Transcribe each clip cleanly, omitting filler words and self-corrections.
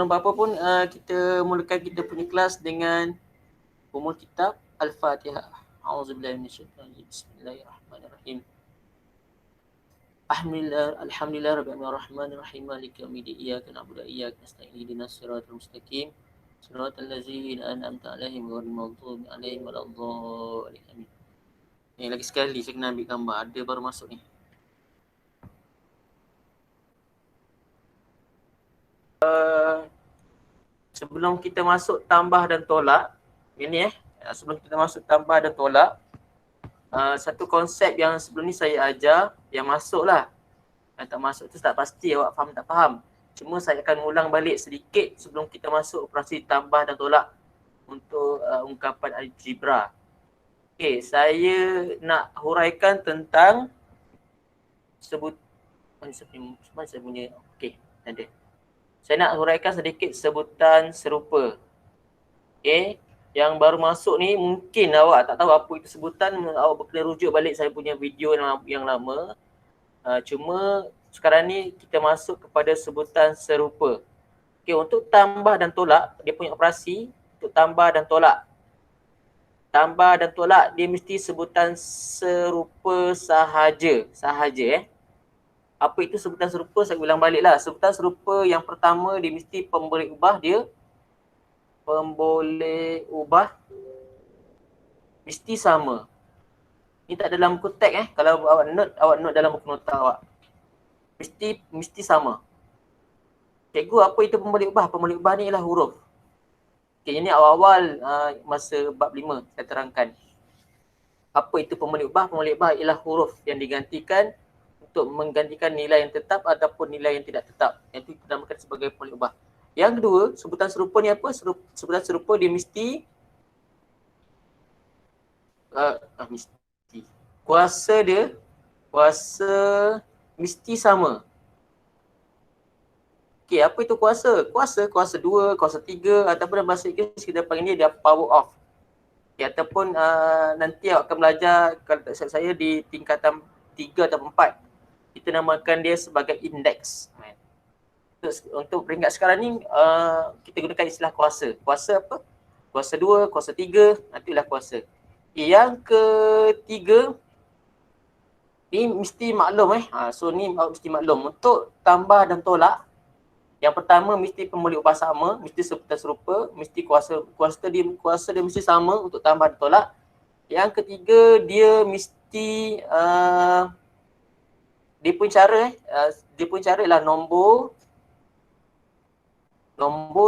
sebelum apa-apa pun kita mulakan kita punya kelas dengan umul kitab Al-Fatihah. A'udzubillahi minasyaitonir rajim. Bismillahirrahmanirrahim. Alhamdulillah rabbil alamin arrahmanir maliki yaumiddin iyyaka na'budu wa iyyaka nasta'in ihdinas siratal mustaqim siratal ladzina an'amta 'alaihim ghairil maghdubi 'alaihim waladdallin. Amin. Ni lagi sekali saya kena ambil gambar, ada baru masuk ni. Sebelum kita masuk tambah dan tolak, ini sebelum kita masuk tambah dan tolak, satu konsep yang sebelum ni saya ajar, yang masuk lah. Yang tak masuk tu tak pasti awak faham tak faham. Cuma saya akan ulang balik sedikit sebelum kita masuk operasi tambah dan tolak untuk ungkapan algebra. Okey, saya nak huraikan tentang mana saya punya, okey, ada. Saya nak huraikan sedikit sebutan serupa. Okay. Yang baru masuk ni mungkin awak tak tahu apa itu sebutan, awak kena rujuk balik saya punya video yang lama. Cuma sekarang ni kita masuk kepada sebutan serupa. Okay, untuk tambah dan tolak, dia punya operasi untuk tambah dan tolak. Tambah dan tolak dia mesti sebutan serupa sahaja. Apa itu sebutan serupa? Saya ulang balik lah. Sebutan serupa yang pertama dia mesti pemboleh ubah dia. Pemboleh ubah mesti sama. Ini tak dalam buku teks Kalau awak note dalam buku nota awak. Mesti sama. Cikgu, apa itu pemboleh ubah? Pemboleh ubah ni ialah huruf. Okay, ini awal-awal masa bab 5 saya terangkan. Apa itu pemboleh ubah? Pemboleh ubah ialah huruf yang digantikan untuk menggantikan nilai yang tetap ataupun nilai yang tidak tetap. Yang itu dinamakan sebagai pemboleh ubah. Yang kedua, sebutan serupa ni apa? Sebutan serupa dia mesti kuasa mesti sama. Okey, apa itu kuasa? Kuasa 2, kuasa 3 ataupun dalam bahasa Inggeris kita panggil dia power of. Okay, ataupun nanti awak akan belajar kalau tak silap saya di tingkatan 3 atau 4. Kita namakan dia sebagai indeks. Untuk peringkat sekarang ni kita gunakan istilah kuasa. Kuasa apa? Kuasa 2, kuasa 3, itulah kuasa. Yang ketiga ni mesti maklum so ni mesti maklum untuk tambah dan tolak. Yang pertama mesti pemboleh ubah sama, mesti sebutan serupa, mesti kuasa dia mesti sama untuk tambah dan tolak. Yang ketiga dia mesti dia pun cara ialah nombor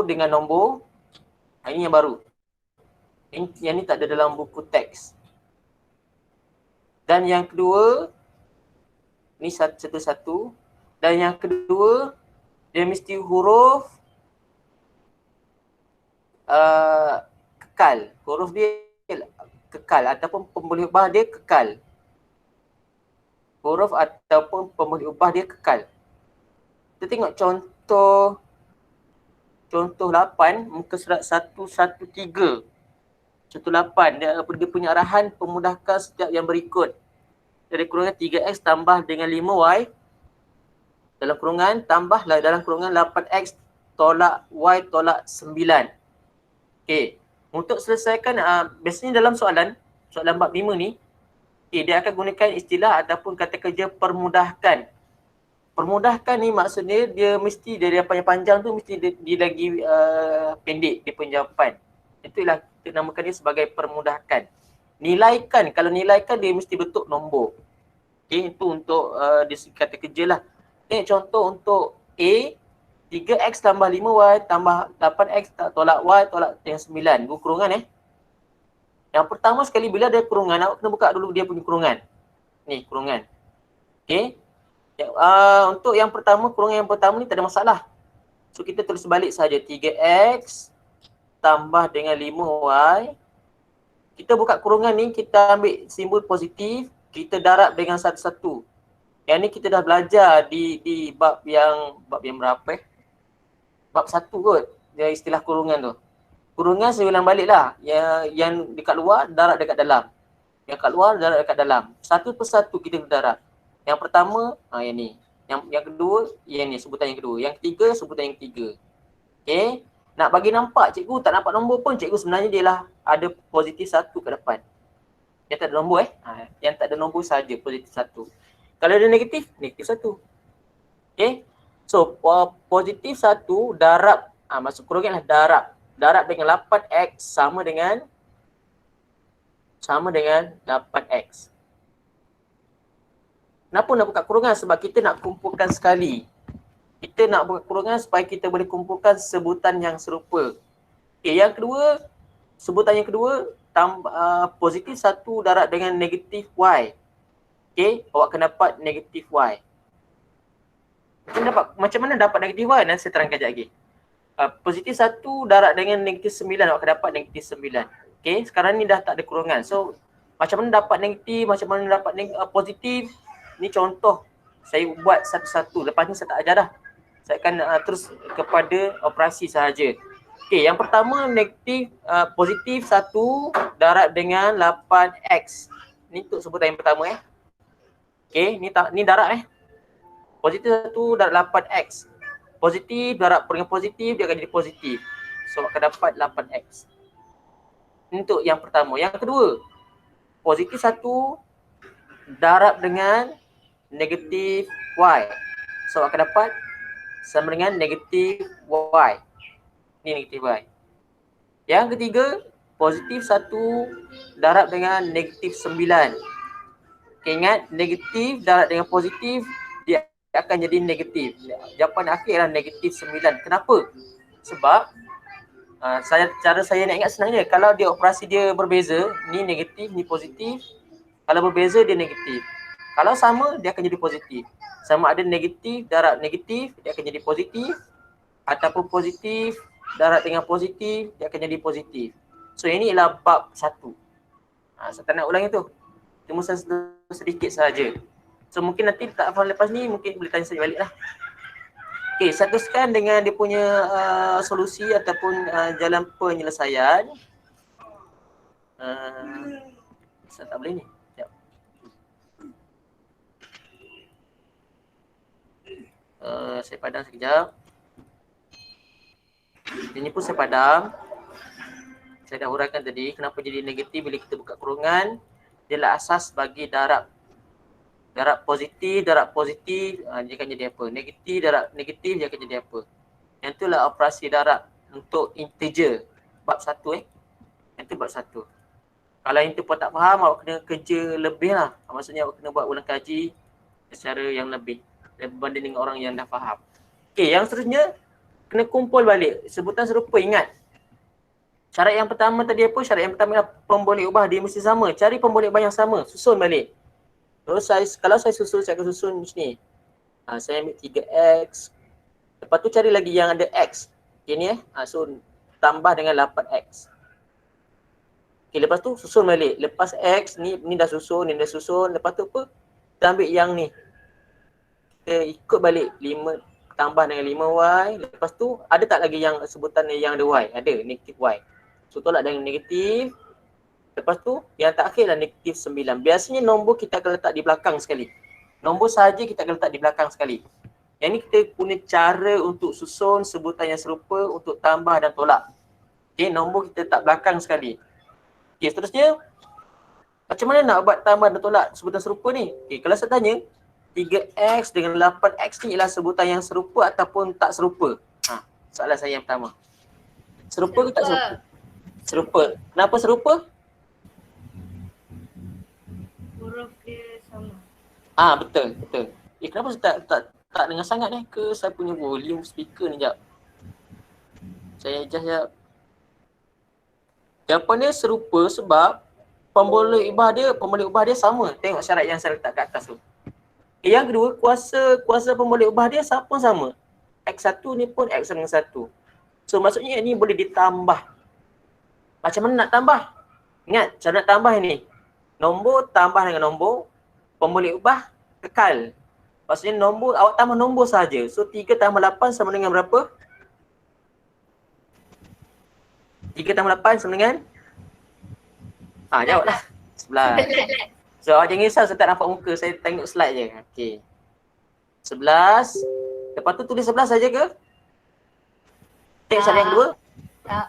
dengan nombor. Ini yang baru. Yang ni tak ada dalam buku teks. Dan yang kedua, ni satu-satu. Dan yang kedua, dia mesti huruf kekal. Huruf dia kekal ataupun pemboleh ubah dia kekal. Huruf ataupun pemboleh ubah dia kekal. Kita tengok contoh 8 muka surat 113. Contoh 8 dia punya arahan pemudahkan setiap yang berikut. Dari kurungan 3x tambah dengan 5y. Dalam kurungan tambahlah dalam kurungan 8x tolak y tolak 9. Okey. Untuk selesaikan biasanya dalam soalan bab 5 ni dia akan gunakan istilah ataupun kata kerja permudahkan. Permudahkan ni maksudnya dia mesti dari apa yang panjang tu mesti dia lagi pendek dia punya jawapan. Itulah kita namakan dia sebagai permudahkan. Nilaikan, kalau nilaikan dia mesti bentuk nombor. Okey, itu untuk dia kata kerja lah. Contoh untuk A, 3x tambah 5y tambah 8x tolak y tolak dengan 9. Dua kurungan Yang pertama sekali bila ada kurungan, awak kena buka dulu dia punya kurungan. Ni kurungan. Okey. Untuk yang pertama, kurungan yang pertama ni tak ada masalah. So kita tulis balik saja 3x tambah dengan 5y. Kita buka kurungan ni, kita ambil simbol positif, kita darab dengan satu-satu. Yang ni kita dah belajar di bab yang berapa Bab 1 kot. Dia istilah kurungan tu. Kurungan saya ulang balik lah. Yang dekat luar, darab dekat dalam. Yang kat luar, darab dekat dalam. Satu persatu kita darab. Yang pertama, yang ni. Yang kedua, yang ni sebutan yang kedua. Yang ketiga, sebutan yang ketiga. Okay. Nak bagi nampak cikgu tak nampak nombor pun, cikgu sebenarnya dia lah ada positif 1 ke depan. Yang tak ada nombor yang tak ada nombor saja positif 1. Kalau ada negatif, negatif 1. Okay. So positif 1 darab, masuk kurungan lah darab. Darab dengan 8x sama dengan 8x. Kenapa nak buka kurungan? Sebab kita nak kumpulkan sekali. Kita nak buka kurungan supaya kita boleh kumpulkan sebutan yang serupa. Okay, yang kedua, sebutan yang kedua, positif 1 darab dengan negatif y. Okay, awak akan dapat negatif y. Macam mana dapat negatif y? Nanti saya terangkan sekejap lagi. Positif 1 darab dengan negatif 9, awak akan dapat negatif 9. Okay, sekarang ni dah tak ada kurungan. So, macam mana dapat negatif, macam mana dapat positif. Ni contoh saya buat satu-satu. Lepas ni saya tak ajar dah. Saya akan terus kepada operasi sahaja. Okay, yang pertama negatif, positif 1 darab dengan 8x. Ni untuk sebutan yang pertama Okay, ni darab Positif 1 darab 8x. Positif darab dengan positif, dia akan jadi positif. So akan dapat 8x. Ini untuk yang pertama. Yang kedua, positif 1 darab dengan negatif y. So akan dapat sama dengan negatif y. Ini negatif y. Yang ketiga, positif 1 darab dengan negatif 9. Okay, ingat, negatif darab dengan positif, dia akan jadi negatif. Jawapan akhir adalah negatif 9. Kenapa? Sebab cara saya nak ingat senangnya, kalau dia operasi dia berbeza, ni negatif, ni positif. Kalau berbeza, dia negatif. Kalau sama, dia akan jadi positif. Sama ada negatif darab negatif, dia akan jadi positif. Ataupun positif darab dengan positif, dia akan jadi positif. So ini ialah bab 1. Saya tak nak ulangi tu. Cuma sedikit sahaja. So mungkin nanti tak faham lepas ni, mungkin boleh tanya saya balik lah. Okay, saya teruskan dengan dia punya solusi ataupun jalan penyelesaian. Saya tak boleh ni. Sekejap. Saya padam sekejap. Ini pun saya padam. Saya dah huraikan tadi kenapa jadi negatif bila kita buka kurungan. Dia adalah asas bagi darab. Darab positif, dia akan jadi apa? Negatif, darab negatif, dia akan jadi apa? Yang itulah operasi darab untuk integer. Bab 1 Yang itu bab 1. Kalau yang itu pun tak faham, awak kena kerja lebih lah. Maksudnya awak kena buat ulang kaji secara yang lebih berbanding dengan orang yang dah faham. Okay, yang seterusnya kena kumpul balik. Sebutan serupa, ingat. Syarat yang pertama tadi apa? Syarat yang pertama adalah pemboleh ubah dia mesti sama. Cari pemboleh ubah yang sama, susun balik. Terus kalau saya susun, saya akan susun macam ni. Saya ambil 3x. Lepas tu cari lagi yang ada x. Okay ni so tambah dengan 8x. Okay, lepas tu susun balik. Lepas x ni dah susun, ni dah susun. Lepas tu apa? Kita ambil yang ni. Kita ikut balik 5 tambah dengan 5y. Lepas tu ada tak lagi yang sebutan yang ada y? Ada, negatif y. So tolak dengan negatif. Lepas tu yang terakhir adalah negatif 9. Biasanya nombor kita akan letak di belakang sekali. Nombor sahaja kita akan letak di belakang sekali. Yang ni kita guna cara untuk susun sebutan yang serupa untuk tambah dan tolak. Okay, nombor kita letak belakang sekali. Okay, seterusnya macam mana nak buat tambah dan tolak sebutan serupa ni? Okay, kalau saya tanya 3x dengan 8x ni ialah sebutan yang serupa ataupun tak serupa? Soalan saya yang pertama. Serupa ke tak serupa? Serupa. Kenapa serupa? Huruf dia sama. Betul. Kenapa saya tak dengar sangat ni? Ke saya punya volume speaker ni jap. Saya adjust jap. Jawapan dia serupa sebab pemboleh ubah dia sama. Tengok syarat yang saya letak kat atas tu. Yang kedua, kuasa pemboleh ubah dia pun sama. X1 ni pun X dengan 1. So maksudnya ni boleh ditambah. Macam mana nak tambah? Ingat, cara nak tambah ni. Nombor tambah dengan nombor, pemboleh ubah kekal. Maksudnya nombor, awak tambah nombor saja. So 3 tambah 8 sama dengan berapa? 3 tambah 8 sama dengan? Jawablah. 11. So awak jangan risau saya tak nampak muka, saya tengok slide je. Okey. 11. Lepas tu tulis 11 saja ke? soalan yang kedua. Tak.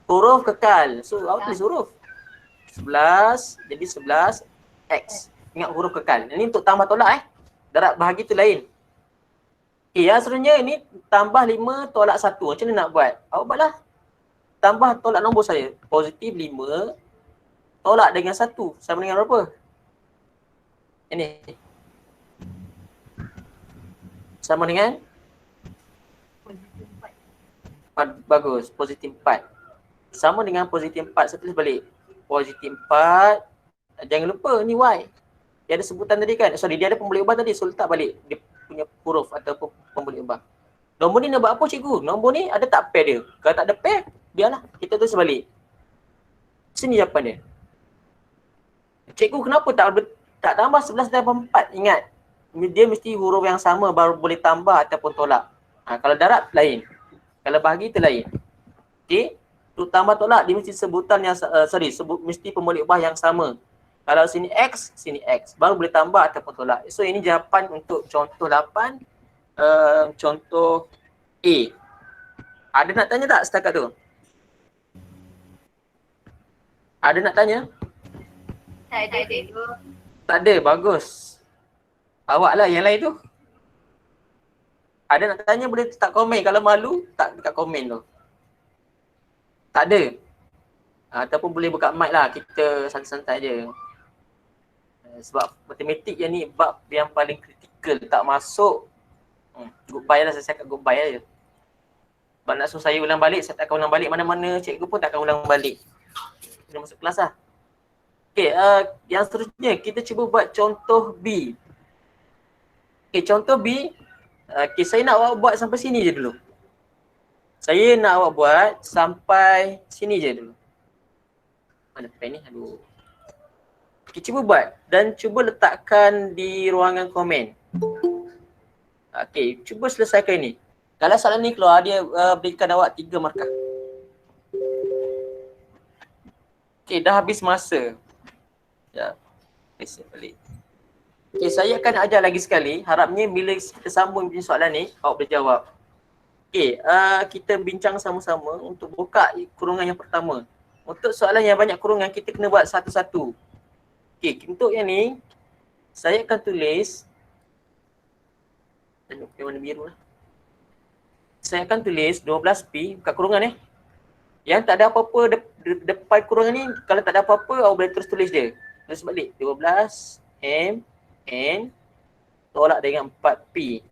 Huruf kekal. So, awak tulis huruf. 11, jadi 11 X. Ingat huruf kekal. Ini untuk tambah tolak Darab bahagi tu lain. Okay, yang seterusnya ini tambah 5 tolak 1. Macam mana nak buat? Awak buatlah. Tambah tolak nombor saya. Positif 5 tolak dengan 1. Sama dengan berapa? Ini. Sama dengan? Positif 4. Bagus. Positif 4. Sama dengan positif 4. Saya tulis balik. Positif 4. Jangan lupa ni Y. Dia ada sebutan tadi kan? Sorry, dia ada pembalik ubah tadi. So, letak balik dia punya huruf atau pembalik ubah. Nombor ni nak buat apa cikgu? Nombor ni ada tak pair dia? Kalau tak ada pair, biarlah. Kita tulis balik. Sini jawapan dia. Cikgu kenapa tak tambah 11 tambah 4? Ingat, dia mesti huruf yang sama baru boleh tambah ataupun tolak. Kalau darab lain. Kalau bahagi tu lain. Okey. Untuk tambah tolak dia mesti sebutan yang mesti pembalik ubah yang sama. Kalau sini X, sini X. Baru boleh tambah ataupun tolak. So ini jawapan untuk contoh 8. Contoh A. Ada nak tanya tak setakat tu? Ada nak tanya? Tak ada cikgu. Tak ada, bagus. Awak lah yang lain tu. Ada nak tanya boleh tak komen. Kalau malu, tak dekat komen tu. Tak ada. Ataupun boleh buka mic lah. Kita santai-santai je. Sebab matematik yang ni bab yang paling kritikal. Tak masuk. Goodbye lah, saya cakap goodbye je. Sebab nak suruh saya ulang balik, saya tak akan ulang balik mana-mana. Cikgu pun tak akan ulang balik. Kita masuk kelas lah. Okay, yang seterusnya kita cuba buat contoh B. Okay, contoh B. Okay, saya nak awak buat sampai sini je dulu. Saya nak awak buat sampai sini je dulu. Mana pen ni? Aduh. Okay, cuba buat dan cuba letakkan di ruangan komen. Okay, cuba selesaikan ini. Kalau soalan ni keluar, dia berikan awak 3 markah. Okay, dah habis masa. Ya, balik. Okay, saya akan ajar lagi sekali. Harapnya bila kita sambung punya soalan ni, awak boleh jawab. Okay, kita bincang sama-sama untuk buka kurungan yang pertama. Untuk soalan yang banyak kurungan, kita kena buat satu-satu. Okay, untuk yang ni, saya akan tulis. Tengok warna biru lah. Saya akan tulis 12P buka kurungan Yang tak ada apa-apa depan kurungan ni, kalau tak ada apa-apa, awak boleh terus tulis je. Tulis balik 12M N tolak dengan 4P.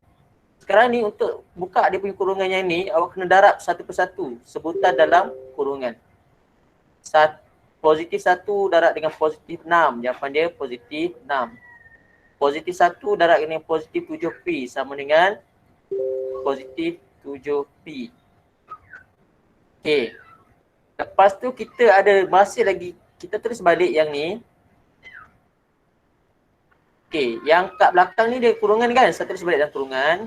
Sekarang ni untuk buka dia punya kurungan yang ni, awak kena darab satu persatu sebutan dalam kurungan. Positif 1 darab dengan positif 6. Jawapan dia positif 6. Positif 1 darab dengan positif 7P sama dengan positif 7P. Okay. Lepas tu kita ada masih lagi, kita terus balik yang ni. Okay, yang kat belakang ni dia kurungan kan? Saya terus balik dalam kurungan.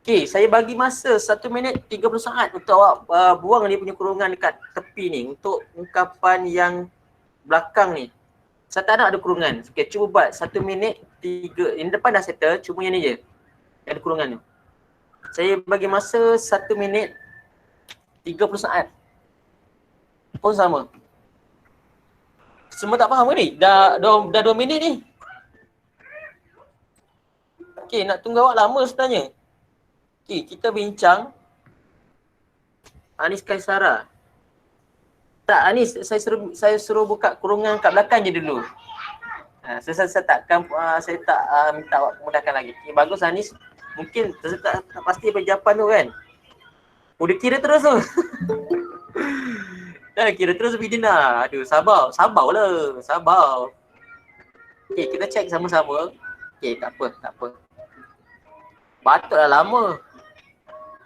Okay, saya bagi masa 1 minit 30 saat untuk awak buang dia punya kurungan dekat tepi ni. Untuk ungkapan yang belakang ni. Saya tak nak ada kurungan. Okay, cuba buat 1 minit 3. Yang depan dah settle, cuma yang ni je. Yang ada kurungan tu. Saya bagi masa 1 minit 30 saat. Pun sama. Semua tak faham ke ni? Dah 2 minit ni. Okay, nak tunggu awak lama sebenarnya. Okay, kita bincang. Anis Kaisara. Tak, Anis, saya suruh buka kurungan kat belakang je dulu. Saya tak minta awak mudahkan lagi. Okay, bagus Anis. Mungkin saya tak pasti jawapan tu kan. Dia kira terus tu. Kira terus Bidina. Aduh, sabar lah. Sabar. Okay, kita check sama-sama. Okay, tak apa. Patutlah lama.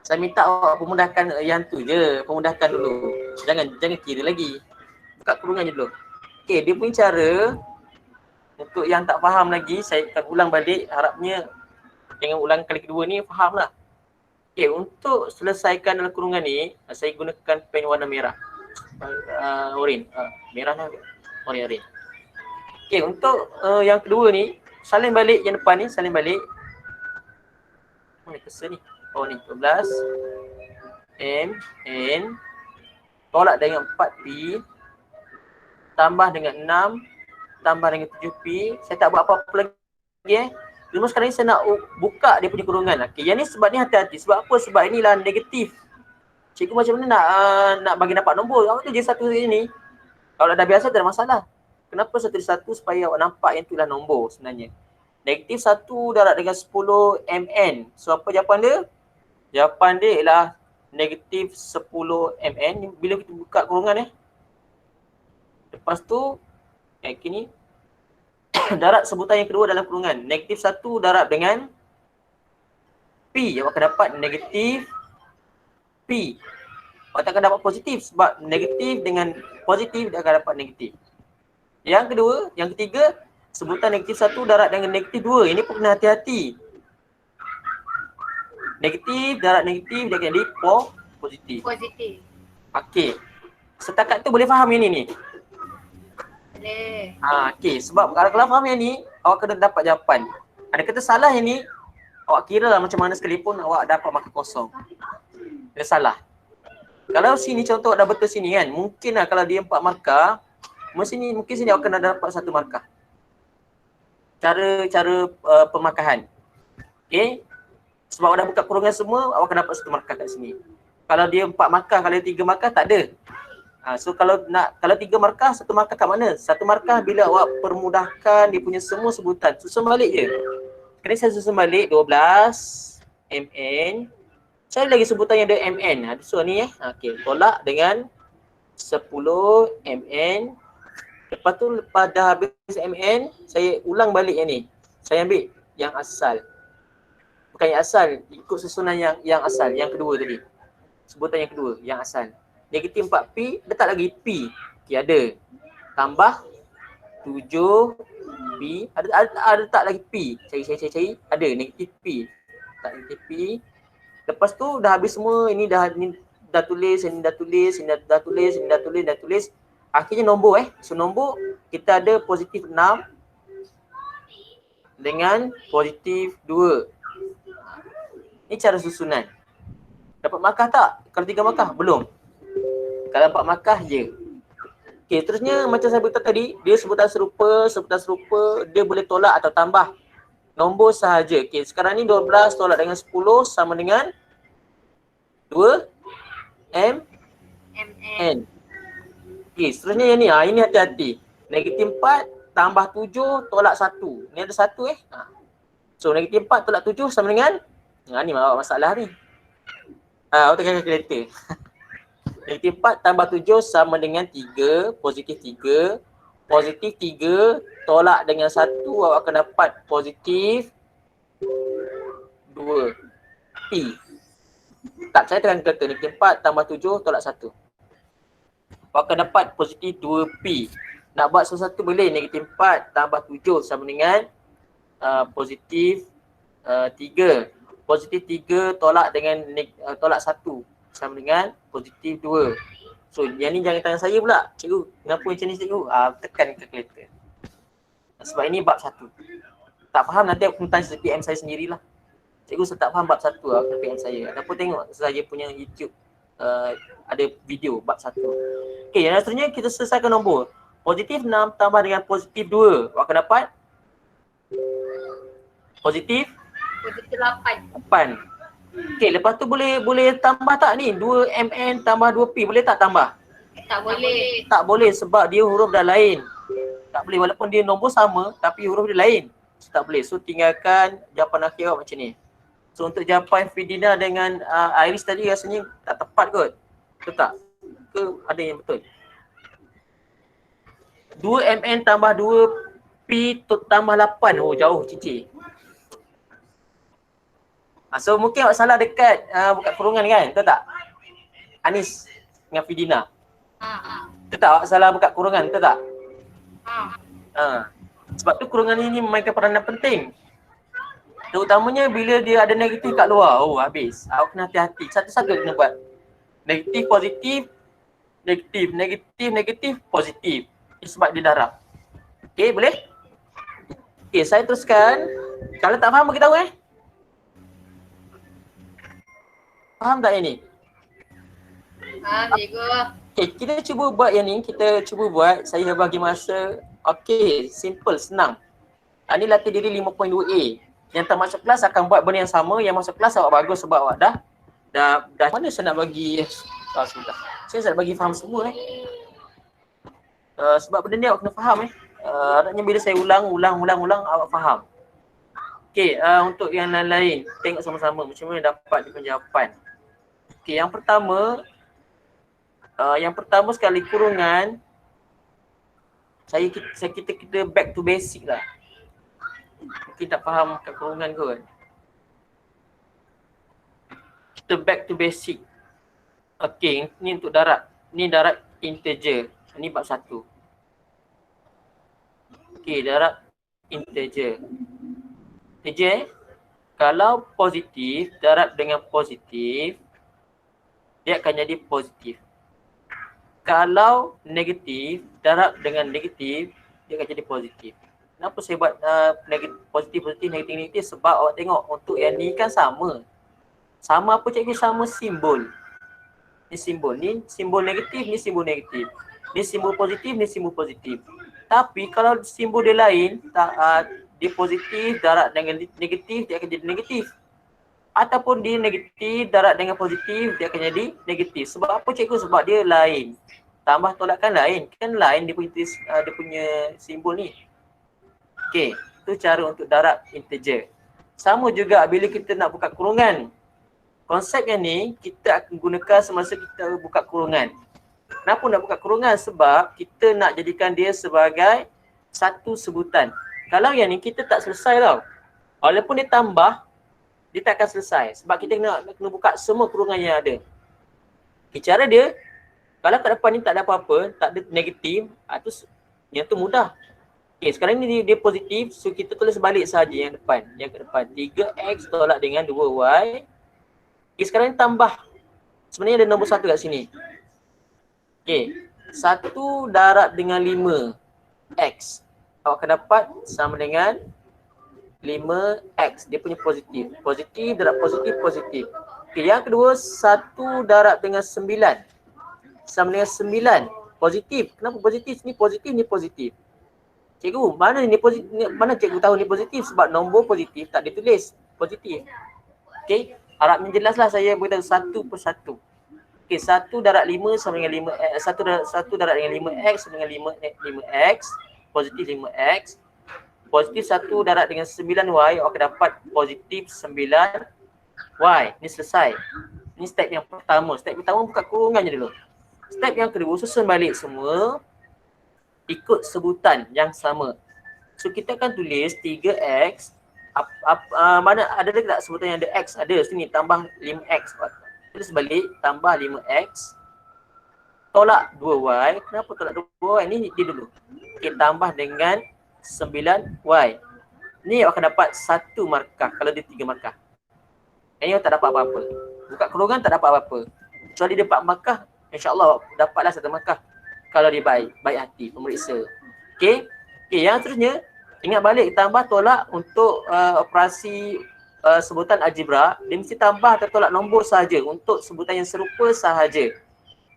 Saya minta awak pemudahkan yang tu je. Pemudahkan dulu. Jangan kira lagi. Buka kurungan je dulu. Okay, dia punya cara. Untuk yang tak faham lagi, saya akan ulang balik. Harapnya jangan ulang kali kedua ni, faham lah. Okay, untuk selesaikan dalam kurungan ni, saya gunakan pen warna merah. Oren. Merah lah. Oren. Okay, untuk yang kedua ni, salin balik yang depan ni, salin balik. Ambil kursor ni. Oh ni 12 MN tolak dengan 4P tambah dengan 6 tambah dengan 7P. Saya tak buat apa-apa lagi Cuma sekarang ni saya nak buka dia punya kurungan. Okey, yang ni sebab ni hati-hati. Sebab apa? Sebab inilah negatif. Cikgu macam mana nak bagi dapat nombor? Apa tu J1 ini? Kalau dah biasa tak ada masalah. Kenapa saya tulis 1 supaya awak nampak yang itulah nombor sebenarnya. Negatif 1 darab dengan 10 MN. So apa jawapan dia? Jawapan dia ialah negatif 10 MN. Bila kita buka kurungan Lepas tu, kini darab sebutan yang kedua dalam kurungan. Negatif 1 darab dengan P. Awak akan dapat negatif P. Awak tak akan dapat positif sebab negatif dengan positif dia akan dapat negatif. Yang ketiga, sebutan negatif 1 darab dengan negatif 2. Ini pun kena hati-hati. Negatif darab negatif dia akan jadi positif. Positif. Okey. Setakat tu boleh faham yang ni? Boleh. Okey, sebab kalau faham yang ni, awak kena dapat jawapan. Ada kata salah yang ni, awak kira lah macam mana sekalipun awak dapat markah kosong. Dia salah. Kalau sini contoh dah betul sini kan, mungkin lah kalau dia 4 markah, mungkin sini awak kena dapat 1 markah. Cara pemarkahan. Okey. Sebab awak dah buka kurungan semua, awak akan dapat 1 markah kat sini. Kalau dia 4 markah, kalau dia 3 markah tak ada. So kalau 3 markah, 1 markah kat mana? 1 markah bila awak permudahkan dia punya semua sebutan. Susun balik je. Sekarang saya susun balik 12 MN. Cari lagi sebutan yang ada MN. So ni Okey, tolak dengan 10 MN. Lepas tu lepas dah habis MN, saya ulang balik yang ni. Saya ambil yang asal. Bukan yang asal, ikut susunan yang asal, yang kedua tadi. Sebutan yang kedua, yang asal. Negatif 4P, letak lagi P. Okey, ada. Tambah 7P. Ada letak lagi P. Cari. Ada negatif P. Letak negatif P. Lepas tu dah habis semua. Ini dah tulis, ini dah tulis, ini dah tulis, ini dah tulis. Akhirnya nombor So nombor kita ada positif 6 dengan positif 2. Ini cara susunan. Dapat markah tak? Kalau 3 markah? Belum. Kalau 4 markah je. Okey, terusnya macam saya beritahu tadi, dia sebutan serupa, dia boleh tolak atau tambah nombor sahaja. Okey, sekarang ni 12 tolak dengan 10 sama dengan 2 MN. Okey, seterusnya yang ni. Ini hati-hati. Negatif 4 tambah 7 tolak 1. Ni ada 1 So negatif 4 tolak 7 sama dengan ni masalah ni. Awak tekan kalkulator. Negatif 4 tambah 7 sama dengan 3, positif 3. Positif 3 tolak dengan 1, awak akan dapat positif 2 P. Tak, saya tekan kalkulator. Negatif 4 tambah 7 tolak 1. Awak akan dapat positif 2P. Nak buat sesuatu boleh. Negatif 4 tambah 7 sama dengan positif 3. Positif 3 tolak dengan tolak 1 sama dengan positif 2. So yang ni jangan tangan saya pula. Cikgu, kenapa macam ni cikgu? Tekan kalkulator. Sebab ini bab 1. Tak faham nanti aku tanya PM saya sendirilah. Cikgu saya tak faham bab 1 aku PM saya. Ataupun tengok saya punya YouTube ada video bab 1. Okey, yang seterusnya kita selesaikan nombor. Positif 6 tambah dengan positif 2. Awak akan dapat positif 8. Okey, lepas tu boleh tambah tak ni? 2MN tambah 2P, boleh tak tambah? Tak boleh. Tak boleh sebab dia huruf dah lain. Tak boleh walaupun dia nombor sama tapi huruf dia lain. So, tak boleh. So tinggalkan jawapan akhir awak macam ni. So untuk jawapan Fidina dengan Iris tadi rasanya tak tepat kot. Betul tak? Ke ada yang betul? 2MN tambah 2P tambah 8. Oh jauh cici. So mungkin awak salah dekat buka kurungan kan? Betul tak? Anis dengan Fidina. Betul tak awak salah buka kurungan? Betul tak? Sebab tu kurungan ini memainkan peranan penting. Terutamanya bila dia ada negatif kat luar. Oh habis. Awak kena hati-hati. Satu-satu kena buat. Negatif, positif, negatif, positif. Sebab dia darab. Okey, boleh? Okey, saya teruskan. Kalau tak faham beritahu Faham tak yang ni? Faham cikgu. Okay, kita cuba buat yang ni. Kita cuba buat. Saya bagi masa. Okay, simple, senang. Ni latih diri 5.2A. Yang tak masuk kelas akan buat benda yang sama. Yang masuk kelas awak bagus sebab awak dah mana saya nak bagi sudah. Saya nak bagi faham semua sebab benda ni awak kena faham harapnya bila saya ulang awak faham. Okey, untuk yang lain-lain tengok sama-sama macam mana dapat jawapan. Okey, yang pertama sekali kurungan kita back to basic lah. Mungkin tak faham kat kurungan kot. Kita back to basic. Okey, ni untuk darat. Ni darat integer. Ni bab 1. Okey, darat integer. Integer kalau positif, darat dengan positif, dia akan jadi positif. Kalau negatif, darat dengan negatif, dia akan jadi positif. Kenapa saya buat positif, negatif? Sebab awak tengok untuk yang ni kan sama. Sama apa cikgu? Sama simbol. Ni simbol. Ni simbol negatif, ni simbol negatif. Ni simbol positif, ni simbol positif. Tapi kalau simbol dia lain, dia positif, darat dengan negatif, dia akan jadi negatif. Ataupun dia negatif, darat dengan positif, dia akan jadi negatif. Sebab apa cikgu? Sebab dia lain. Tambah tolakan lain. Kan lain dia punya simbol ni. Okey, itu cara untuk darat integer. Sama juga bila kita nak buka kurungan. Konsep yang ni kita akan gunakan semasa kita buka kurungan. Kenapa nak buka kurungan? Sebab kita nak jadikan dia sebagai satu sebutan. Kalau yang ni kita tak selesai tau. Walaupun dia tambah, dia tak akan selesai. Sebab kita kena buka semua kurungan yang ada. Cara dia, kalau kat depan ni tak ada apa-apa, tak ada negatif, yang tu mudah. Okay, sekarang ni dia positif, so kita tulis balik saja yang depan. Yang ke depan, 3x tolak dengan 2y. Okay, sekarang ni tambah. Sebenarnya ada nombor 1 kat sini. Okay, 1 darat dengan 5x. Awak akan dapat sama dengan 5x. Dia punya positif. Positif, darat positif, positif. Okay, yang kedua, 1 darat dengan 9. Sama dengan 9. Positif. Kenapa positif? Ni positif, ni positif. Cikgu, mana ni positif? Mana cikgu tahu ni positif? Sebab nombor positif tak ditulis. Positif. Okay, harapnya jelaslah saya beritahu satu persatu. Okay, 1 darat 5 sama dengan 5, 1 darat dengan 5x sama dengan 5x. Positif 5x. Positif 1 darat dengan 9y, awak akan dapat positif 9y. Ni selesai. Ni step yang pertama. Step pertama buka kurungan je dulu. Step yang kedua, susun balik semua ikut sebutan yang sama. So kita akan tulis 3x. Mana ada tak sebutan yang ada x? Ada sini, tambah 5x. Tulis balik, tambah 5x. Tolak 2y. Kenapa tolak 2y? Ni dia dulu. Okay, tambah dengan 9y. Ni awak akan dapat 1 markah kalau dia 3 markah. Ini awak tak dapat apa-apa. Buka kurungan tak dapat apa-apa. Kecuali dia 4 markah, insya-Allah dapatlah 1 markah. Kalau dia baik hati, pemeriksa. Okey. Okey, yang seterusnya, ingat balik tambah tolak untuk operasi sebutan algebra, dia mesti tambah atau tolak nombor sahaja untuk sebutan yang serupa sahaja.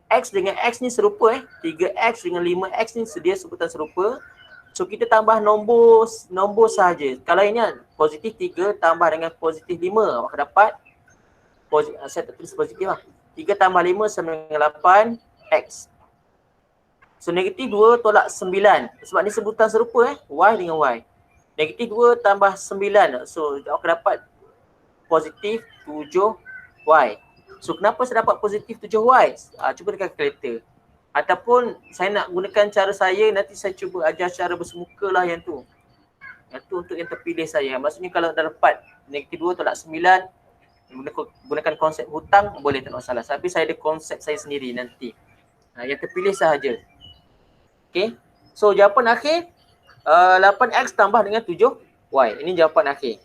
X dengan X ni serupa 3X dengan 5X ni sedia sebutan serupa. So kita tambah nombor sahaja. Kalau ini positif 3 tambah dengan positif 5, awak akan dapat saya tak tulis positif lah. 3 tambah 5 sama dengan 8X. So negatif 2 tolak 9. Sebab ni sebutan serupa Y dengan Y. Negatif 2 tambah 9. So awak akan dapat positif 7Y. So kenapa saya dapat positif 7Y? Cuba dekat kalkulator. Ataupun saya nak gunakan cara saya, nanti saya cuba ajar cara bersemuka lah yang tu. Yang tu untuk yang terpilih saya. Maksudnya kalau dah dapat negatif 2 tolak 9, gunakan konsep hutang, boleh tak masalah. Tapi saya ada konsep saya sendiri nanti. Yang terpilih sahaja. Okay. So jawapan akhir 8x tambah dengan 7y. Ini jawapan akhir.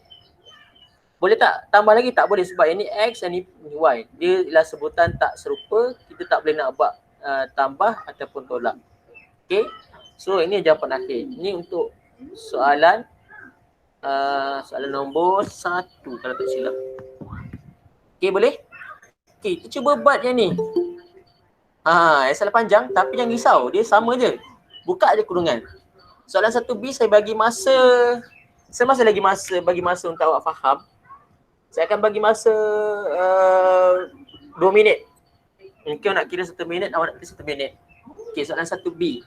Boleh tak tambah lagi? Tak boleh sebab ini x dan ini y. Dia ialah sebutan tak serupa. Kita tak boleh nak buat tambah ataupun tolak. Okay. So ini jawapan akhir. Ini untuk soalan soalan nombor 1 kalau tak silap. Okay, boleh? Okey, kita cuba buat yang ni. Salah panjang tapi jangan risau, dia sama je. Buka je kurungan. Soalan 1B saya bagi masa, saya masih lagi bagi masa untuk awak faham. Saya akan bagi masa 2 minit. Mungkin nak kira 1 minit, awak nak kira 1 minit. Okey, soalan 1B.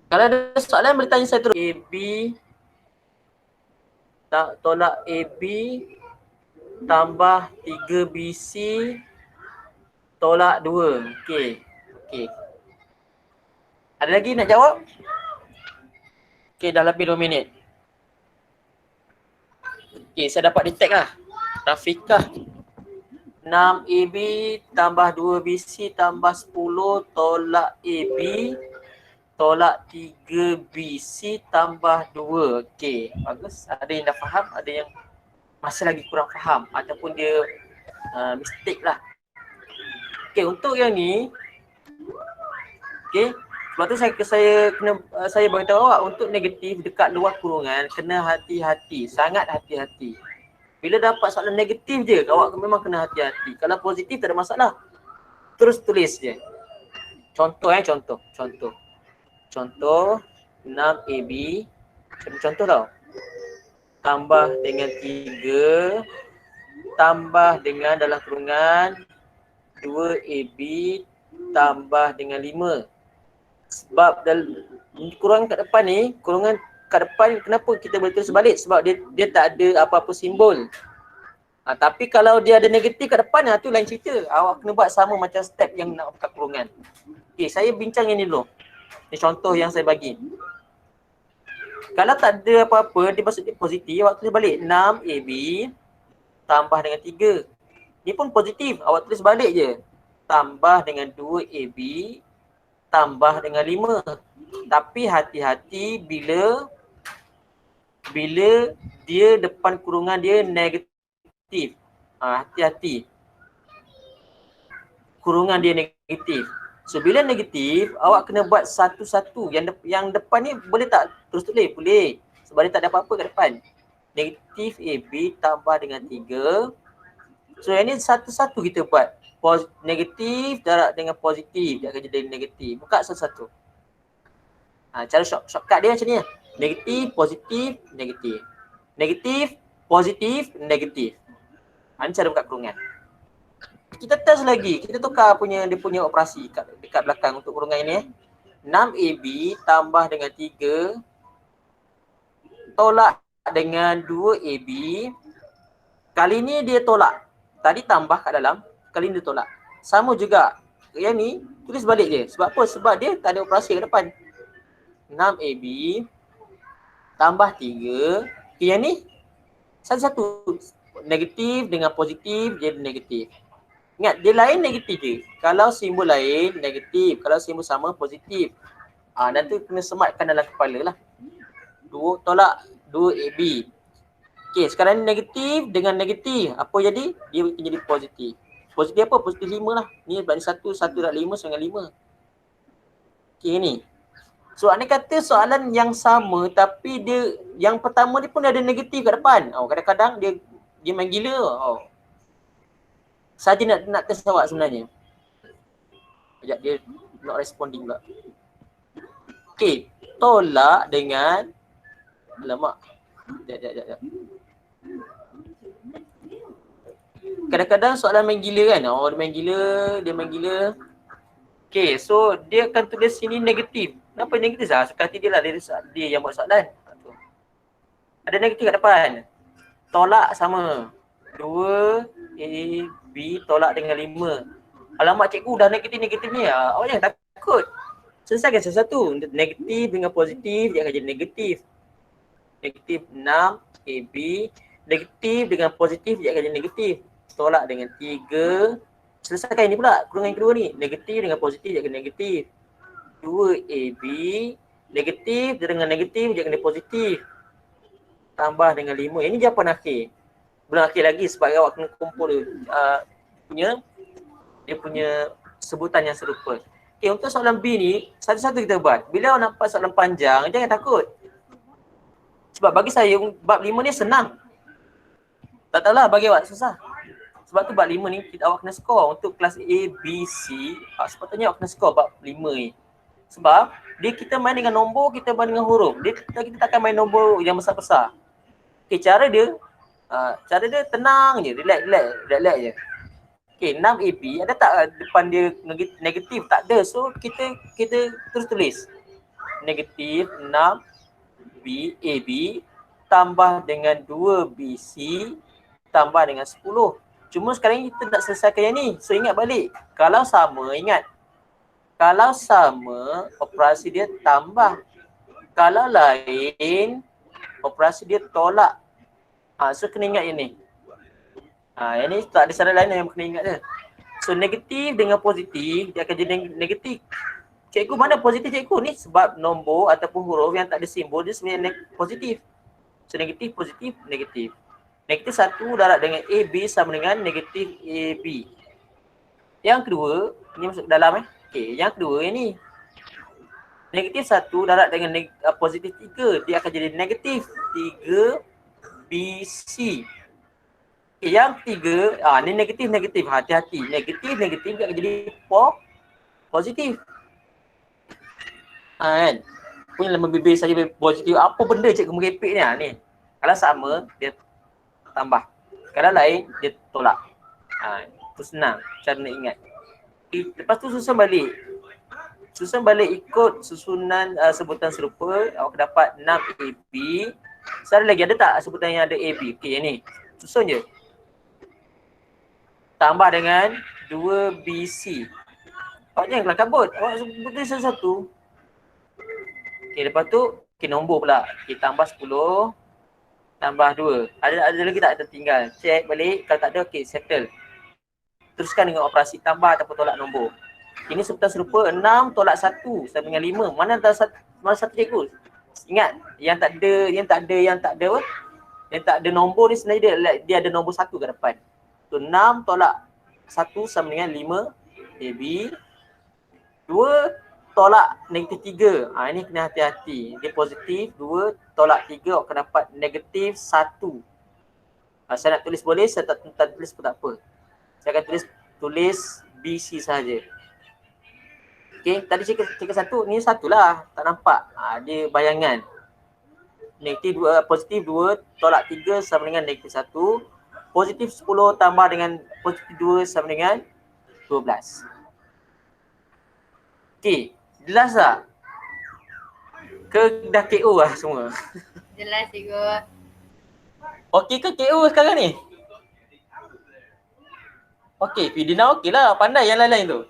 Kalau ada soalan boleh tanya saya terus. AB tak tolak AB tambah 3BC tolak 2. Okey. Okey. Ada lagi nak jawab? Okey, dah lebih 2 minit. Okey, saya dapat detect lah. Rafiqah 6AB tambah 2BC tambah 10 tolak AB tolak 3BC tambah 2. Okey, bagus. Ada yang dah faham, ada yang masih lagi kurang faham ataupun dia mistake lah. Okey, untuk yang ni, okey, sebab tu saya beritahu awak untuk negatif dekat luar kurungan kena hati-hati, sangat hati-hati. Bila dapat soalan negatif je, awak memang kena hati-hati. Kalau positif tak ada masalah. Terus tulis je. Contoh Contoh 6AB, contoh tau. Tambah dengan 3 tambah dengan dalam kurungan 2AB tambah dengan 5. Sebab kurungan kat depan ni, kurungan kat depan kenapa kita boleh tulis balik? Sebab dia tak ada apa-apa simbol. Tapi kalau dia ada negatif kat depan, tu lain cerita. Awak kena buat sama macam step yang nak buka kurungan. Okay, saya bincang yang ni dulu. Ini contoh yang saya bagi. Kalau tak ada apa-apa, dia maksudnya positif, awak tulis balik 6AB tambah dengan 3. Ni pun positif, awak tulis balik je. Tambah dengan 2AB tambah dengan 5. Tapi hati-hati bila dia depan kurungan dia negatif. Hati-hati. Kurungan dia negatif. So bila negatif, awak kena buat satu-satu. Yang depan ni boleh tak terus tulis? Boleh. Sebab dia tak ada apa-apa kat depan. Negatif AB tambah dengan 3. So yang ni satu-satu kita buat. Negatif darab dengan positif. Dia akan jadi negatif. Buka satu-satu. Cara shortcut dia macam ni lah. Negatif, positif, negatif. Negatif, positif, negatif. Ini cara buka kurungan. Kita test lagi. Kita tukar dia punya operasi dekat belakang untuk kurungan ini. 6AB tambah dengan 3 tolak dengan 2AB. Kali ni dia tolak. Tadi tambah kat dalam, kali ni dia tolak. Sama juga. Yang ni tulis balik je. Sebab apa? Sebab dia tak ada operasi kat depan. 6AB tambah 3. Okay, yang ni satu-satu. Negatif dengan positif jadi negatif. Ingat, dia lain negatif je. Kalau simbol lain, negatif. Kalau simbol sama, positif. Dan tu kena sematkan dalam kepala lah. 2 tolak 2AB. Okey, sekarang ni negatif dengan negatif. Apa jadi? Dia akan jadi positif. Positif apa? Positif 5 lah. Ni bagi 1 darab 5 dengan 5. Okey, ni. So, anda kata soalan yang sama tapi dia, yang pertama ni pun ada negatif kat depan. Kadang-kadang dia main gila. Saja nak test awak sebenarnya. Sekejap, dia not responding pula. Okey, tolak dengan, alamak. Sekejap. Kadang-kadang soalan main gila kan. Dia main gila. Okey, so dia akan tulis sini negatif. Kenapa negatif? Suka hati dia lah, dia yang buat soalan. Ada negatif kat depan. Tolak sama. 2AB tolak dengan 5. Alamak cikgu dah negatif ni. Awak jangan takut. Selesaikan satu-satu. Negatif dengan positif dia akan jadi negatif. Negatif 6AB. Negatif dengan positif dia akan jadi negatif. Tolak dengan 3. Selesaikan ini pula. Kurungan yang kedua ni. Negatif dengan positif dia akan negatif. 2AB. Negatif dengan negatif dia akan jadi positif. Tambah dengan 5. Ini jawapan akhir. Belum akhir lagi sebab awak kena kumpul dia punya sebutan yang serupa. Okay, untuk soalan B ni, satu-satu kita buat. Bila awak nampak soalan panjang, jangan takut. Sebab bagi saya, bab 5 ni senang. Tak tahulah bagi awak susah. Sebab tu bab 5 ni awak kena skor untuk kelas A, B, C. Sepatutnya awak kena skor bab 5 ni. Sebab kita main dengan nombor, kita main dengan huruf. Kita takkan main nombor yang besar-besar. Okay, cara dia tenang je, relax je. Okay, 6 AB ada tak depan dia negatif? Tak ada. So kita terus tulis negatif 6 AB tambah dengan 2 BC tambah dengan 10. Cuma sekarang kita nak selesaikan yang ni. So ingat balik. Kalau sama, operasi dia tambah. Kalau lain, operasi dia tolak. So kena ingat yang ni. Yang ni tak ada syarat lain yang kena ingat je. So negatif dengan positif, dia akan jadi negatif. Cikgu, mana positif cikgu? Ni sebab nombor ataupun huruf yang tak ada simbol, dia sebenarnya positif. So negatif, positif, negatif. Negatif 1 darab dengan AB sama dengan negatif AB. Yang kedua, ni masuk ke dalam Okay, yang kedua ni. Negatif 1 darab dengan positif 3, dia akan jadi negatif 3 BC. Okay, yang ketiga, ni negatif. Hati-hati. Negatif dia akan jadi positif. Kan? Punya lama bibir saja positif. Apa benda cikgu merepek ni? Kalau sama, dia tambah. Kalau lain, dia tolak. Itu senang cara nak ingat. Lepas tu susun balik ikut susunan sebutan serupa. Awak dapat 6AB. Sekarang lagi ada tak sebutan yang ada AB? Okay, yang ni. Susun je. Tambah dengan 2BC. Awak jangan kelam kabut. Awak sebutkan satu-satu. Okay, lepas tu, nombor pula. Okay, tambah 10. Tambah 2. Ada lagi tak tertinggal? Check balik. Kalau tak ada, okay, settle. Teruskan dengan operasi tambah ataupun tolak nombor. Ini sebutan serupa 6 tolak 1 sama dengan 5. Mana satu cikgu? Ingat, yang tak ada nombor ni sebenarnya dia ada nombor 1 kat depan. So 6 tolak 1 sama dengan 5 AB. 2 tolak negatif 3. Ini kena hati-hati. Dia positif. 2 tolak 3 awak akan dapat negatif 1. Saya nak tulis boleh, saya tak tulis pun tak apa. Saya akan tulis BC saja. Okay, tadi cikgu 1, ni 1 lah. Tak nampak. Dia bayangan. Positif 2 tolak 3 sama dengan negatif 1. Positif 10 tambah dengan positif 2 sama dengan 12. Okay, jelas tak? Ke dah KO lah semua? Jelas cikgu. Okey ke KO sekarang ni? Okey, Fidina okey lah. Pandai yang lain-lain tu.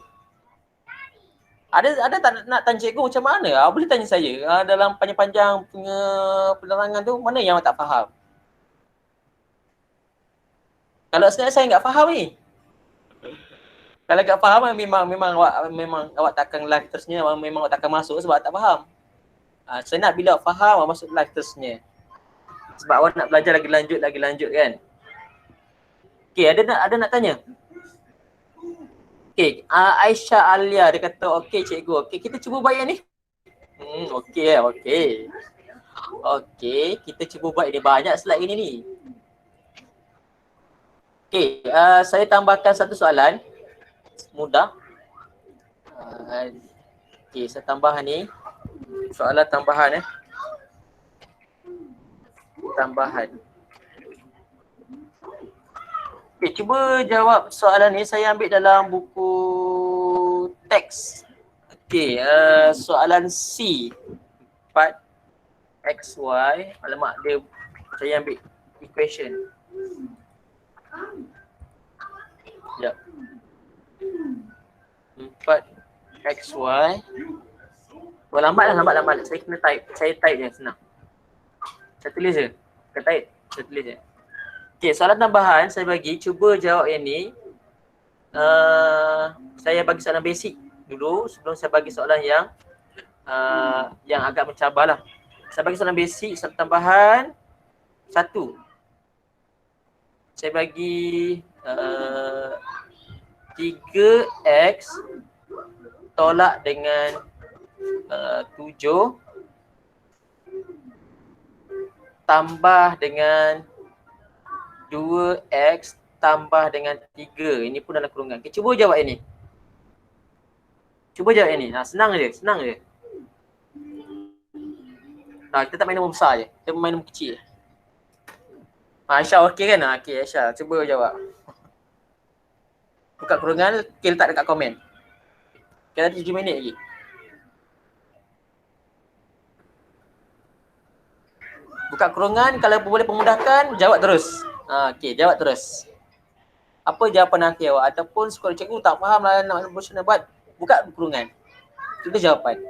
Ada tak nak tanya cikgu macam mana? Boleh tanya saya. Dalam panjang-panjang punya penerangan tu, mana yang tak faham? Kalau saya enggak faham ni. Kalau enggak faham memang awak takkan live terusnya, memang awak takkan masuk sebab tak faham. Saya nak bila awak faham awak masuk live terusnya. Sebab awak nak belajar lagi lanjut kan. Okey, ada nak tanya? Okey, Aisyah Alia dia kata okey cikgu. Okey, kita cuba buat yang ni. Okey. Okey, kita cuba buat ini. Banyak slide ini ni. Okey, saya tambahkan satu soalan. Mudah. Okey, saya tambah ni. Soalan tambahan Tambahan. Okey, cuba jawab soalan ni. Saya ambil dalam buku teks. Okey, soalan C. 4XY. Alamak, saya ambil equation. Sekejap. 4XY. Lambat. Saya kena type. Saya type je, senang. Saya tulis je. Bukan type. Saya tulis je. Okey, soalan tambahan saya bagi. Cuba jawab yang ni. Saya bagi soalan basic dulu sebelum saya bagi soalan yang agak mencabar lah. Saya bagi soalan basic, soalan tambahan 1. Saya bagi 3x tolak dengan 7 tambah dengan 2x tambah dengan 3. Ini pun dalam kurungan. Okay, cuba jawab ini. Cuba jawab ini. Senang je. Kita tak main nombor besar je. Kita main nombor kecil. Aisyah okey kan? Okey Aisyah, cuba jawab. Buka kurungan, okay, letak dekat komen. Kita ada 7 minit lagi. Buka kurungan, kalau boleh pemudahkan, jawab terus. Okey, jawab terus. Apa jawapan akhir awak? Ataupun sekolah cikgu tak faham lah nak buat. Buka kurungan. Itu jawapan.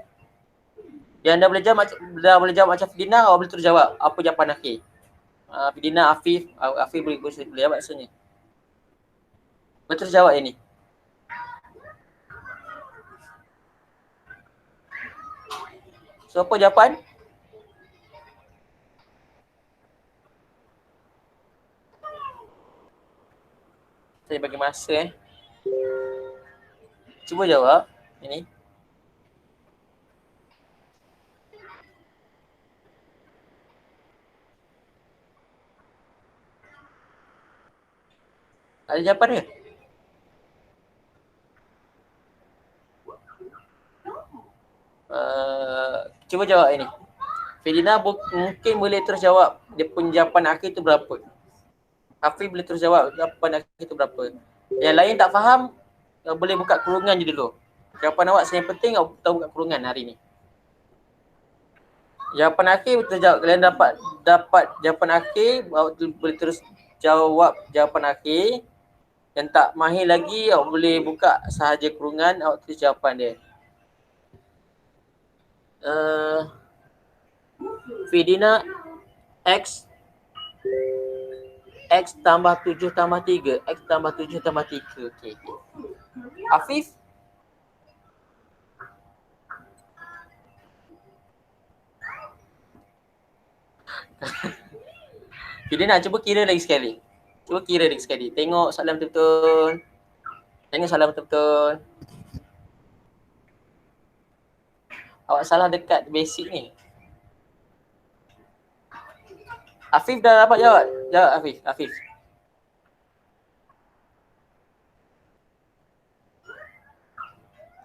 Yang dah boleh jawab macam Fidina, awak boleh terus jawab. Apa jawapan akhir? Fidina, Afif boleh jawab maksudnya. Boleh terus jawab ini. So, apa jawapan? Saya bagi masa Cuba jawab ini. Ada jawapan ke? Cuba jawab ini. Fidina mungkin boleh terus jawab dia punya jawapan akhir tu berapa. Afif boleh terus jawab jawapan akhir tu berapa. Yang lain tak faham, boleh buka kurungan je dulu. Jawapan awak yang penting awak tahu buka kurungan hari ni. Jawapan akhir betul jawab. Kalian dapat jawapan akhir, awak boleh terus jawab jawapan akhir. Yang tak mahir lagi, awak boleh buka sahaja kurungan, awak tulis jawapan dia. Fidina X tambah 7 tambah 3. X tambah 7 tambah 3. Okay. Afif? Fidina, cuba kira lagi sekali. Tengok soalan betul-betul. Awak salah dekat basic ni. Afif dah dapat jawab? Jawab Afif.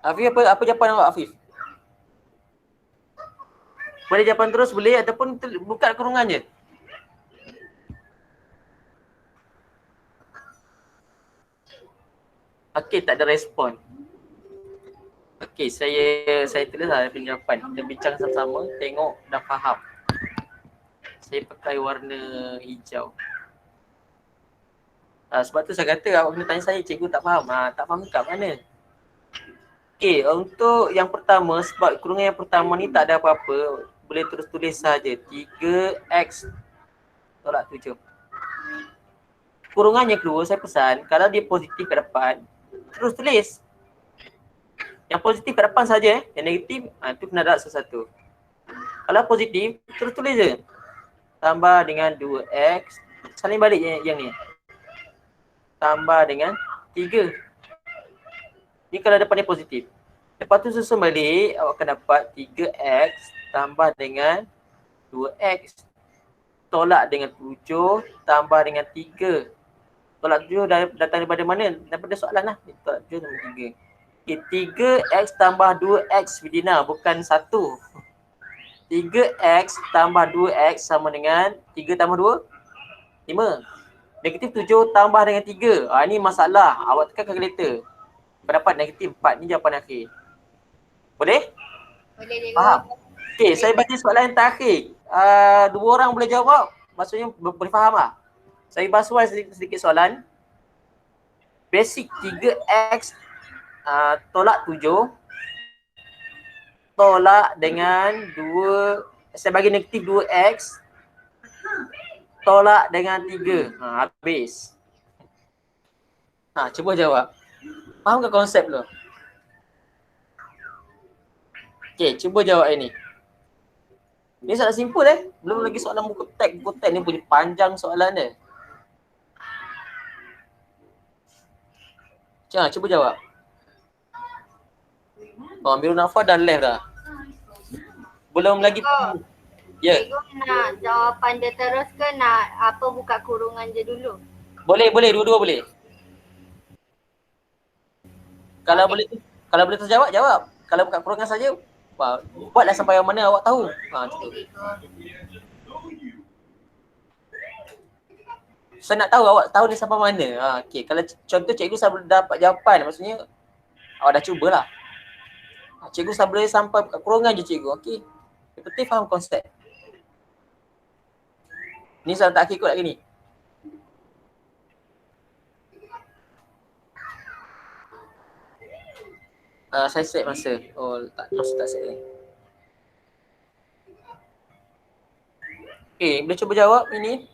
Afif apa jawapan awak Afif? Boleh jawapan terus boleh ataupun buka kurungan je. Okey, tak ada respon. Okey, saya tulis lah jawapan. Kita bincang sama-sama, tengok dah faham. Saya pakai warna hijau. Sebab tu saya kata awak kena tanya saya, cikgu tak faham. Tak faham kat mana? Okey, untuk yang pertama, sebab kurungan yang pertama ni tak ada apa-apa, boleh terus tulis saja 3x tolak 7. Kurungan yang kedua saya pesan, kalau dia positif kat depan, terus tulis. Yang positif kat depan saja, yang negatif tu kena ada satu-satu. Kalau positif, terus tulis je. Tambah dengan 2x, salin balik yang ni. Tambah dengan 3. Ni kalau depan ni positif. Lepas tu susun balik, awak akan dapat 3x tambah dengan 2x. Tolak dengan 7 tambah dengan 3. Tolak 7 datang daripada mana? Daripada soalan lah. Tolak 7 tambah 3. Okay, 3x tambah 2x Fidina, bukan 1. 3x tambah 2x sama dengan 3 tambah 2, 5. Negatif 7 tambah dengan 3. Ini masalah. Awak tekan kalkulator. Dapat negatif 4. Ni jawapan akhir. Boleh? Boleh cikgu. Faham? Okey, saya bagi soalan yang terakhir. 2 orang boleh jawab. Maksudnya boleh faham lah. Saya basuh sedikit soalan. Basic 3x tolak 7. Tolak dengan 2, saya bagi negatif 2x tolak dengan 3. Habis. Cuba jawab. Faham ke konsep tu? Okey, cuba jawab ini. Ni soalan simple Belum lagi soalan buku teks ni punya panjang soalan dia. Cuba jawab. Amirul Nafa dah left dah. Belum lagi. Ya. Cikgu nak jawapan dia terus ke nak buka kurungan je dulu? Boleh, dua-dua boleh. Kalau boleh terjawab, jawab. Kalau bukan kurungan saja, buatlah sampai yang mana awak tahu. Macam tu. Saya nak tahu awak tahu ni sampai mana. Okey, kalau contoh cikgu saya dapat jawapan, maksudnya awak dah cubalah. Cikgu saya boleh sampai kurungan je cikgu. Okey. Yang penting faham konsep. Ni soalan tak ikut lagi ni. Saya set masa. Oh, masa tak set lagi. Boleh cuba jawab ini.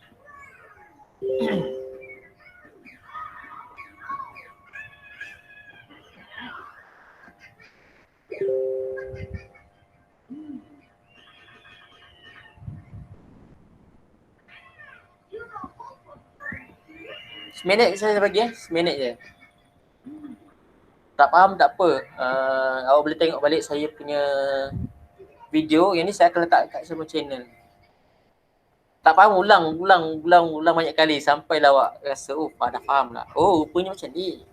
Seminit saya bagi seminit je. Tak faham tak apa. Awak boleh tengok balik saya punya video. Yang ni saya akan letak kat semua channel. Tak faham ulang banyak kali sampailah awak rasa dah faham lah. Rupanya macam ni.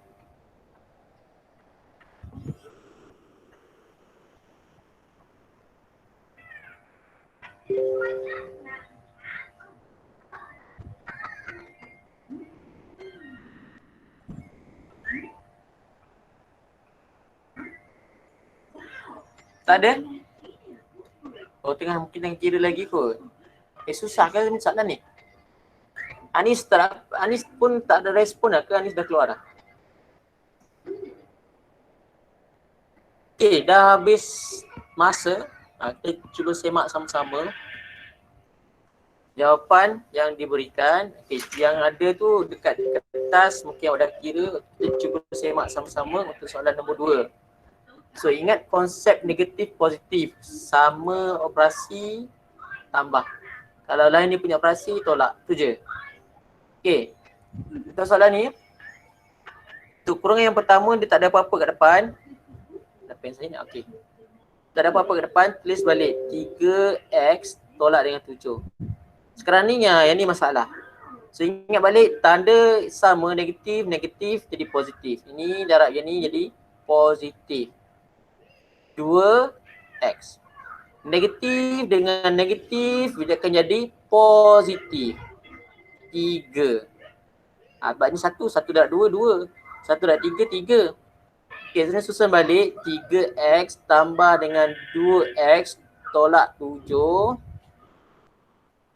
Tak ada? Mungkin kira lagi kot. Susah ke soalan ni? Anis pun tak ada respon lah ke? Anis dah keluar dah? Dah habis masa. Kita cuba semak sama-sama jawapan yang diberikan. Yang ada tu dekat kertas, mungkin awak dah kira. Kita cuba semak sama-sama untuk soalan nombor 2. So ingat konsep negatif positif, sama operasi tambah. Kalau lain dia punya operasi tolak, tu je. Untuk soalan ni, untuk kurungan yang pertama dia tak ada apa-apa kat depan. Pen saya ni, tak ada apa-apa kat depan, tulis balik 3x tolak dengan 7. Sekarang ni yang ni masalah. So ingat balik tanda sama negatif jadi positif. Ini darab yang ni jadi positif. 2x. Negatif dengan negatif dia akan jadi positif. 3. Sebab ni 1 darab 2, 2. 1 darab 3, 3. Sekarang susun balik 3x tambah dengan 2x tolak 7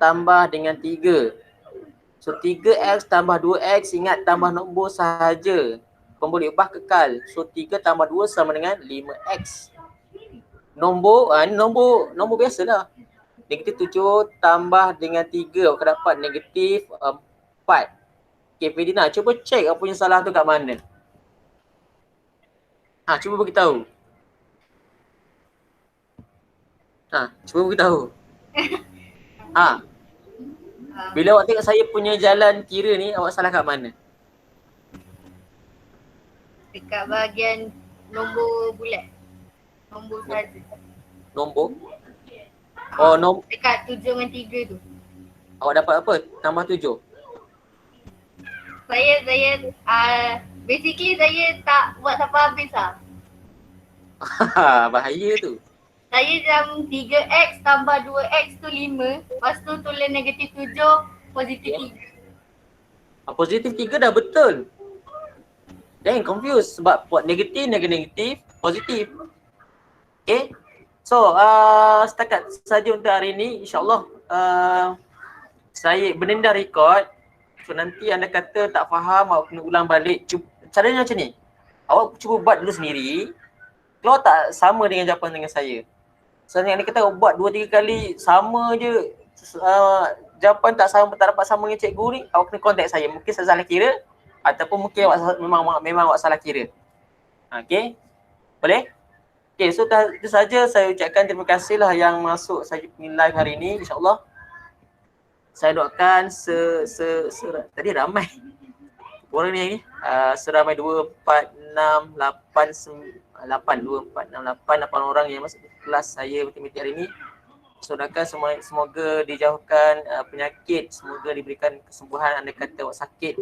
tambah dengan 3. So 3x tambah 2x, ingat tambah nombor sahaja. Pemboleh ubah kekal. So 3 tambah 2 sama dengan 5x. Nombor biasalah. Negatif 7 tambah dengan 3, awak akan dapat negatif 4. Fedina, cuba cek apa punya salah tu kat mana. Cuba beritahu. Cuba beritahu. Bila awak tengok saya punya jalan kira ni, awak salah kat mana? Dekat bahagian nombor bulat. Nombor saja. Nombor? Dekat 7 dengan 3 tu. Awak dapat apa? Tambah 7? Basically saya tak buat sampai habis lah. Bahaya tu. Saya jam 3x tambah 2x tu 5. Lepas tu tulis negatif 7, positif 3. Positif 3 dah betul. Jangan confuse sebab buat negatif, positif. So, setakat saja untuk hari ini. InsyaAllah saya benda dah record. So nanti anda kata tak faham, awak kena ulang balik. Caranya macam ni. Awak cuba buat dulu sendiri. Kalau tak sama dengan jawapan dengan saya. Sebenarnya anda kata buat 2-3 kali sama je, jawapan tak dapat sama dengan cikgu ni, awak kena contact saya. Mungkin saya salah kira ataupun mungkin awak memang awak salah kira. Boleh? So itu saja saya ucapkan terima kasihlah yang masuk saya punya live hari ini. InsyaAllah saya doakan tadi ramai orang ni seramai 2, 4, 6, 8, 9, 8 orang yang masuk kelas saya matematik hari ini. Saudara semoga dijauhkan penyakit, semoga diberikan kesembuhan anda kata awak sakit.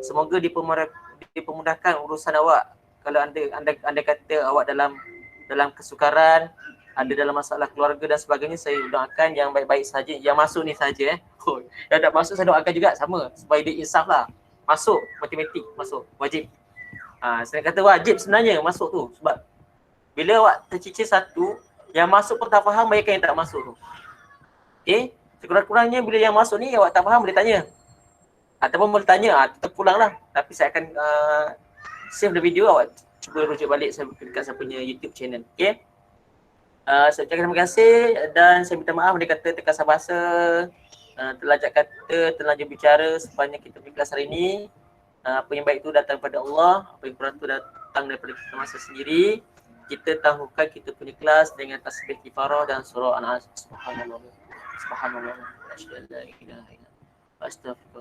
Semoga dipermudahkan urusan awak. Kalau anda kata awak dalam kesukaran, ada dalam masalah keluarga dan sebagainya, saya doakan yang baik-baik saja. Yang masuk ni saja yang tak masuk saya doakan juga sama supaya dia insaf lah. Masuk matematik, masuk wajib. Saya kata wajib sebenarnya masuk tu, sebab bila awak tercicir satu, yang masuk pun tak faham, bayangkan yang tak masuk tu. Okay, sekurang-kurangnya bila yang masuk ni awak tak faham boleh tanya. Ataupun boleh tanya, terpulang lah. Tapi saya akan save the video, awak cuba rujuk balik dekat saya punya YouTube channel. Okay. Saya ucapkan terima kasih dan saya minta maaf dia kata terkasar bahasa, terlajak kata, terlanjur bicara sepanjang kita berkelas hari ini. Apa yang baik itu datang daripada Allah, apa yang kurang itu datang daripada kita masa sendiri. Kita tangguhkan kita punya kelas dengan tasbih kifarah dan surah An-Nas. Subhanallah. Subhanallah. Astagfirullah.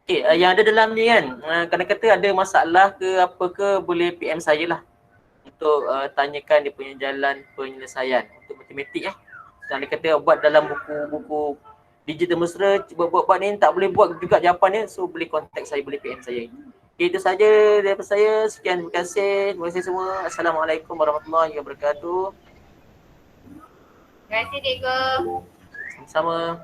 Okay, yang ada dalam ni kan, kadang kata ada masalah ke apa ke, boleh PM saya lah untuk tanyakan dia punya jalan penyelesaian untuk matematik Dan dia kata buat dalam buku-buku digital mesra, buat ni tak boleh buat juga jawapan dia, so boleh contact saya, boleh PM saya. Okay, itu saja daripada saya. Sekian, terima kasih semua. Assalamualaikum warahmatullahi wabarakatuh. Terima kasih cikgu. Sama-sama.